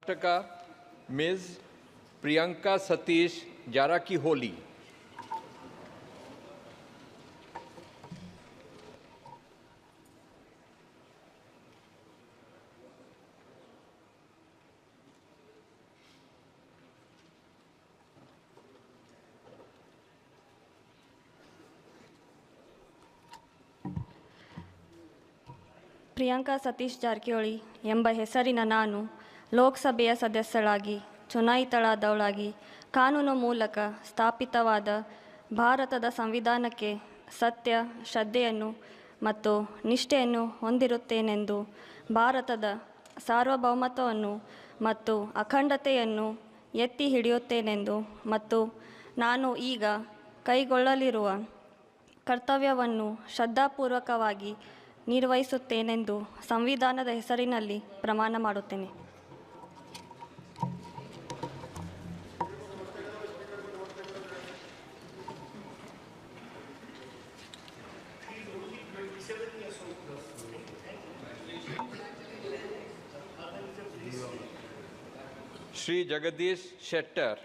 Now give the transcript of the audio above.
Karnataka miss Priyanka Satish Jarkiholi. Priyanka Satish Jarkiholi ಎಂಬ ಹೆಸರಿನ ನಾನು ಲೋಕಸಭೆಯ ಸದಸ್ಯಳಾಗಿ ಚುನಾಯಿತಳಾದವಳಾಗಿ ಕಾನೂನು ಮೂಲಕ ಸ್ಥಾಪಿತವಾದ ಭಾರತದ ಸಂವಿಧಾನಕ್ಕೆ ಸತ್ಯ ಶ್ರದ್ಧೆಯನ್ನು ಮತ್ತು ನಿಷ್ಠೆಯನ್ನು ಹೊಂದಿರುತ್ತೇನೆಂದು, ಭಾರತದ ಸಾರ್ವಭೌಮತ್ವವನ್ನು ಮತ್ತು ಅಖಂಡತೆಯನ್ನು ಎತ್ತಿ ಹಿಡಿಯುತ್ತೇನೆಂದು ಮತ್ತು ನಾನು ಈಗ ಕೈಗೊಳ್ಳಲಿರುವ ಕರ್ತವ್ಯವನ್ನು ಶ್ರದ್ಧಾಪೂರ್ವಕವಾಗಿ ನಿರ್ವಹಿಸುತ್ತೇನೆಂದು ಸಂವಿಧಾನದ ಹೆಸರಿನಲ್ಲಿ ಪ್ರಮಾಣ ಮಾಡುತ್ತೇನೆ. ಶ್ರೀ ಜಗದೀಶ್ ಶೆಟ್ಟರ್.